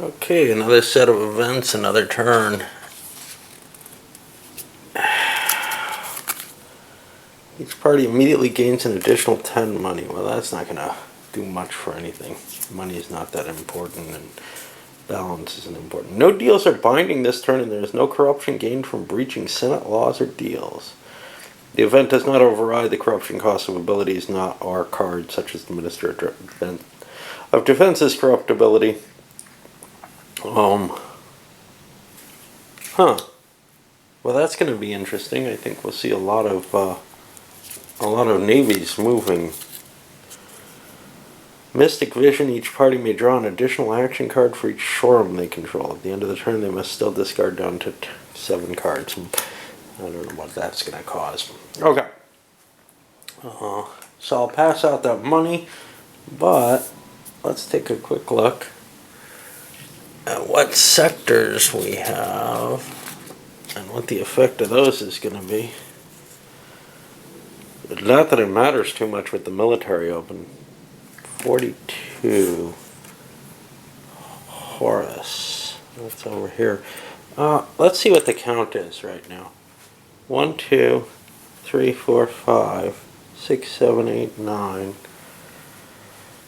Okay, another set of events, another turn. Each party immediately gains an additional 10 money. Well, that's not going to do much for anything. Money is not that important, and balance isn't important. No deals are binding this turn, and there is no corruption gained from breaching Senate laws or deals. The event does not override the corruption cost of abilities not or cards, such as the Minister of Defense's corruptibility. Well, that's going to be interesting. I think we'll see a lot of navies moving. Mystic Vision. Each party may draw an additional action card for each shorem they control. At the end of the turn, they must still discard down to 7 cards. I don't know what that's going to cause. Okay. So I'll pass out that money, but let's take a quick look at what sectors we have and what the effect of those is going to be. Not that it matters too much with the military open. 42 Horus. That's over here. Let's see what the count is right now. 1, 2, 3, 4, 5, 6, 7, 8, 9,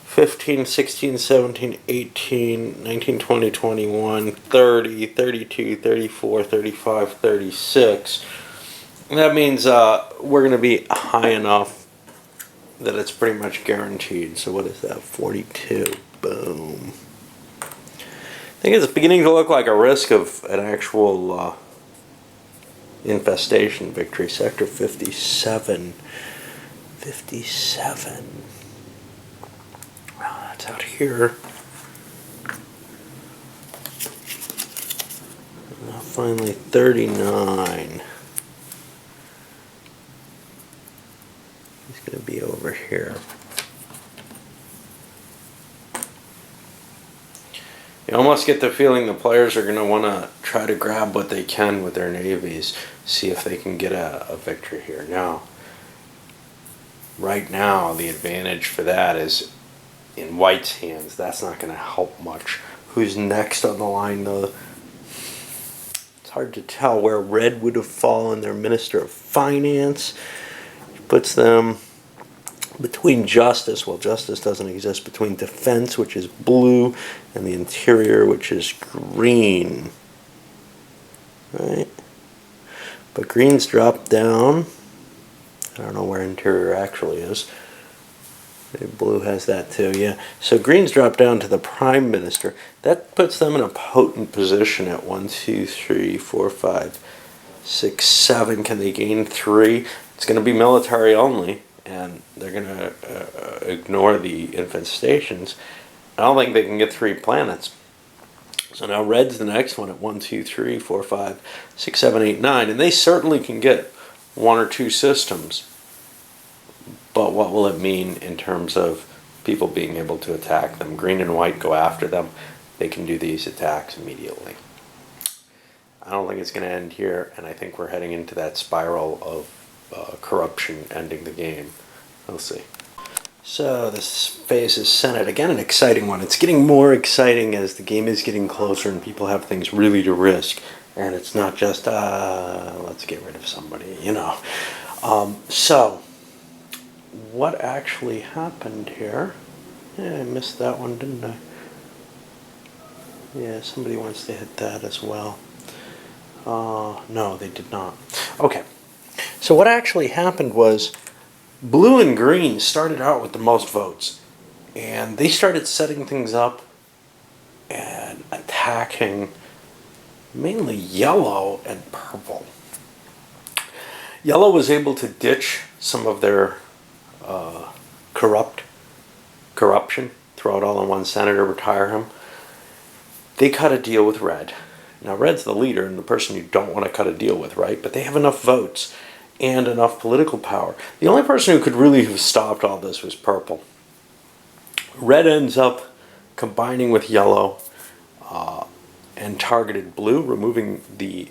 15, 16, 17, 18, 19, 20, 21, 30, 32, 34, 35, 36. That means we're going to be high enough that it's pretty much guaranteed. So what is that? 42. Boom. I think it's beginning to look like a risk of an actual infestation victory. Sector 57. 57. Well, that's out here. Now finally 39. He's going to be over here. You almost get the feeling the players are going to want to try to grab what they can with their navies, see if they can get a victory here. Now, right now, the advantage for that is in White's hands. That's not going to help much. Who's next on the line, though? It's hard to tell where Red would have fallen. Their Minister of Finance puts them between Justice. Well, Justice doesn't exist. Between Defense, which is blue, and the Interior, which is green. Right? But green's dropped down. I don't know where Interior actually is. Maybe blue has that too, yeah. So green's dropped down to the Prime Minister. That puts them in a potent position at 1, 2, 3, 4, 5, 6, 7. Can they gain 3? It's going to be military only, and they're going to ignore the infestations. I don't think they can get 3 planets. So now red's the next one at 1, 2, 3, 4, 5, 6, 7, 8, 9. And they certainly can get 1 or 2 systems. But what will it mean in terms of people being able to attack them? Green and white go after them. They can do these attacks immediately. I don't think it's going to end here, and I think we're heading into that spiral of corruption ending the game. We'll see. So this phase is Senate. Again, an exciting one. It's getting more exciting as the game is getting closer and people have things really to risk. And it's not just, let's get rid of somebody, you know. So, what actually happened here? Yeah, I missed that one, didn't I? Yeah, somebody wants to hit that as well. No, they did not. Okay. So what actually happened was blue and green started out with the most votes. And they started setting things up and attacking mainly yellow and purple. Yellow was able to ditch some of their corruption, throw it all in one senator, retire him. They cut a deal with red. Now red's the leader and the person you don't want to cut a deal with, right? But they have enough votes and enough political power. The only person who could really have stopped all this was purple. Red ends up combining with yellow and targeted blue, removing the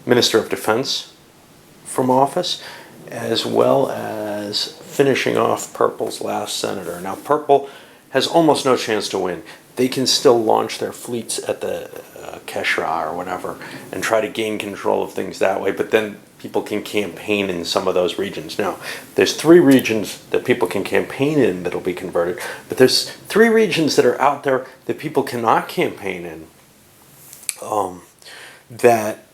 Minister of Defense from office, as well as finishing off purple's last senator. Now purple has almost no chance to win. They can still launch their fleets at the Keshra or whatever and try to gain control of things that way, but then people can campaign in some of those regions. Now, there's 3 regions that people can campaign in that'll be converted, but there's 3 regions that are out there that people cannot campaign in, that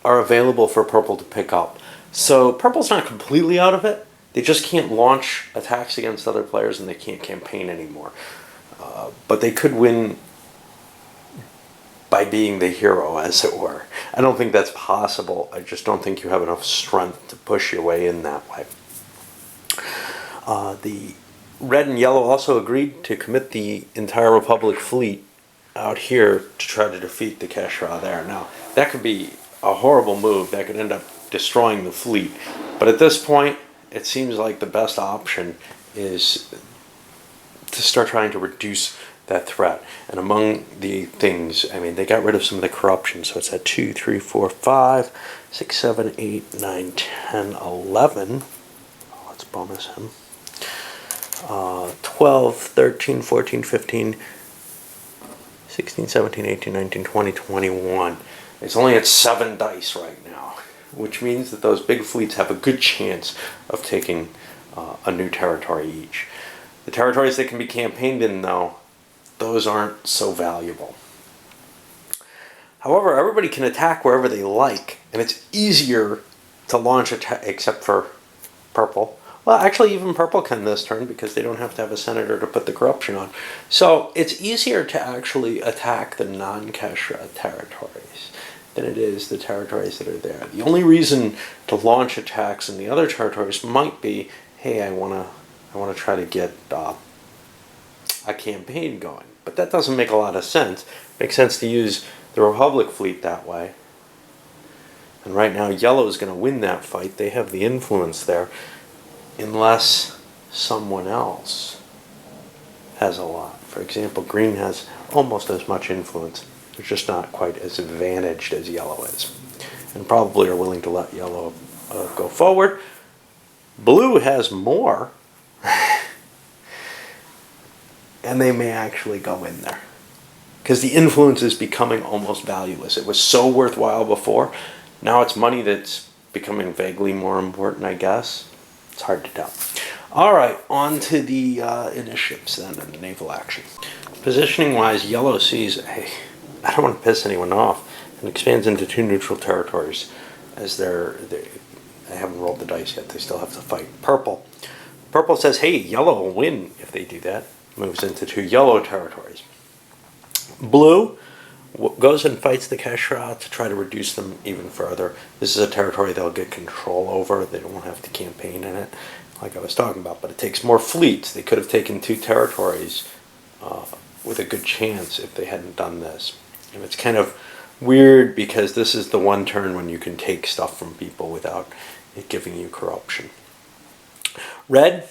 are available for purple to pick up. So purple's not completely out of it. They just can't launch attacks against other players and they can't campaign anymore. But they could win by being the hero, as it were. I don't think that's possible. I just don't think you have enough strength to push your way in that way. The red and yellow also agreed to commit the entire Republic fleet out here to try to defeat the Keshra there. Now, that could be a horrible move. That could end up destroying the fleet. But at this point, it seems like the best option is to start trying to reduce that threat. And among the things, I mean, they got rid of some of the corruption. So it's at 2, 3, 4, 5, 6, 7, 8, 9, 10, 11. Let's bonus him. 12, 13, 14, 15, 16, 17, 18, 19, 20, 21. It's only at 7 dice right now, which means that those big fleets have a good chance of taking a new territory each. The territories that can be campaigned in, though, those aren't so valuable. However, everybody can attack wherever they like, and it's easier to launch attack, except for purple. Well, actually, even purple can this turn because they don't have to have a senator to put the corruption on. So it's easier to actually attack the non-Keshra territories than it is the territories that are there. The only reason to launch attacks in the other territories might be, hey, I want to try to get a campaign going. But that doesn't make a lot of sense. It makes sense to use the Republic fleet that way. And right now, yellow is going to win that fight. They have the influence there. Unless someone else has a lot. For example, green has almost as much influence. They're just not quite as advantaged as yellow is. And probably are willing to let yellow go forward. Blue has more. And they may actually go in there. Because the influence is becoming almost valueless. It was so worthwhile before. Now it's money that's becoming vaguely more important, I guess. It's hard to tell. Alright, on to the initiatives then and the naval action. Positioning-wise, yellow sees, hey, I don't want to piss anyone off, and expands into 2 neutral territories as they haven't rolled the dice yet. They still have to fight. Purple. Purple says, hey, yellow will win if they do that. Moves into 2 yellow territories. Blue goes and fights the Keshra to try to reduce them even further. This is a territory they'll get control over. They won't have to campaign in it, like I was talking about. But it takes more fleets. They could have taken 2 territories with a good chance if they hadn't done this. And it's kind of weird because this is the one turn when you can take stuff from people without it giving you corruption. Red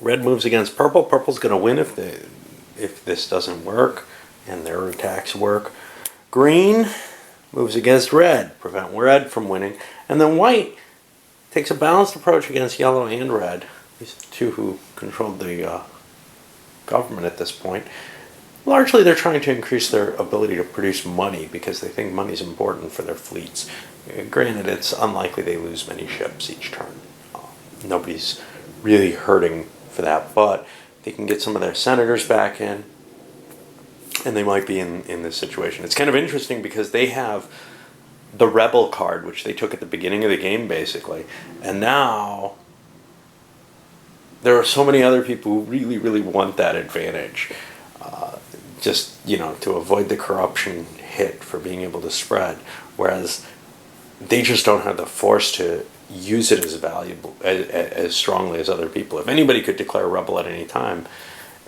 moves against purple. Purple's going to win if this doesn't work and their attacks work. Green moves against red, prevent red from winning. And then white takes a balanced approach against yellow and red. These 2 who controlled the government at this point. Largely they're trying to increase their ability to produce money because they think money's important for their fleets. Granted, it's unlikely they lose many ships each turn. Nobody's really hurting for that, but they can get some of their senators back in, and they might be in this situation. It's kind of interesting because they have the rebel card, which they took at the beginning of the game, basically, and now there are so many other people who really, really want that advantage, just, to avoid the corruption hit for being able to spread, whereas they just don't have the force to use it as valuable, as strongly as other people. If anybody could declare rebel at any time,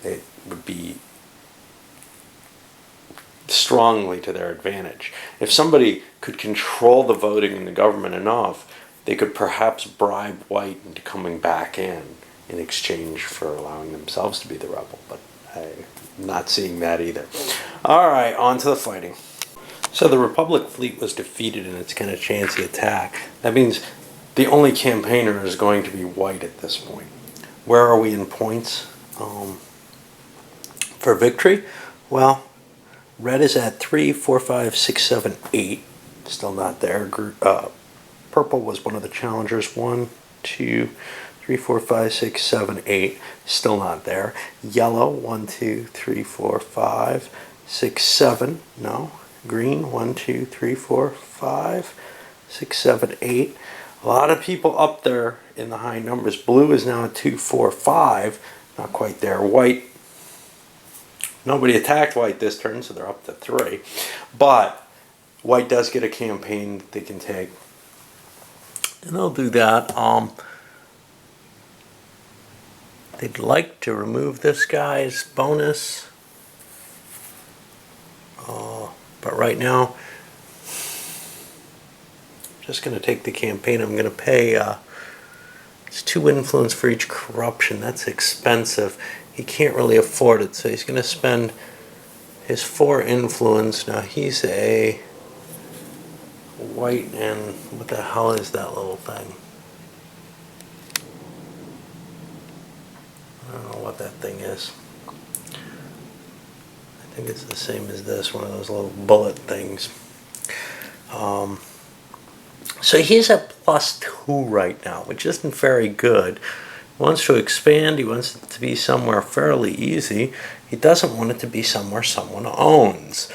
it would be strongly to their advantage. If somebody could control the voting in the government enough, they could perhaps bribe white into coming back in exchange for allowing themselves to be the rebel. But I'm not seeing that either. Alright, on to the fighting. So the Republic fleet was defeated in its kind of chancy attack. That means the only campaigner is going to be white at this point. Where are we in points? for victory? Well, red is at 3, 4, 5, 6, 7, 8. Still not there. Purple was one of the challengers. 1, 2, 3, 4, 5, 6, 7, 8. Still not there. Yellow, 1, 2, 3, 4, 5, 6, 7. No. Green, 1, 2, 3, 4, 5, 6, 7, 8. A lot of people up there in the high numbers. Blue is now at 2, 4, 5. Not quite there. White, nobody attacked white this turn, so they're up to 3. But white does get a campaign that they can take. And they'll do that. They'd like to remove this guy's bonus. But right now, I'm just going to take the campaign. I'm going to pay, it's 2 influence for each corruption. That's expensive. He can't really afford it, so he's going to spend his 4 influence. Now he's a white, and what the hell is that little thing? I don't know what that thing is. I think it's the same as this, one of those little bullet things. So he's at +2 right now, which isn't very good. He wants to expand. He wants it to be somewhere fairly easy. He doesn't want it to be somewhere someone owns.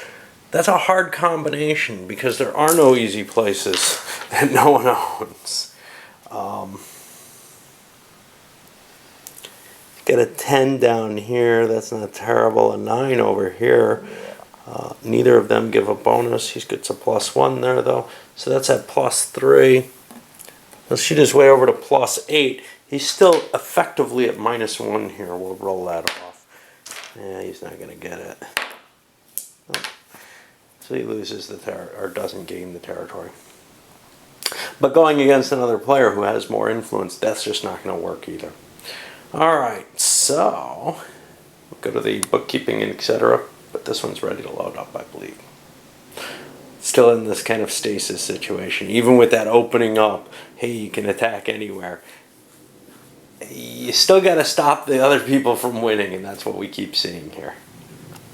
That's a hard combination because there are no easy places that no one owns. Get a 10 down here. That's not terrible. A 9 over here. Neither of them give a bonus. He gets a +1 there, though. So that's at +3. Let's shoot his way over to +8. He's still effectively at -1 here. We'll roll that off. Yeah, he's not going to get it. Oh. So he loses the or doesn't gain the territory. But going against another player who has more influence, that's just not going to work either. Alright, so we'll go to the bookkeeping and etc. But this one's ready to load up, I believe. Still in this kind of stasis situation. Even with that opening up, hey, you can attack anywhere. You still got to stop the other people from winning, and that's what we keep seeing here.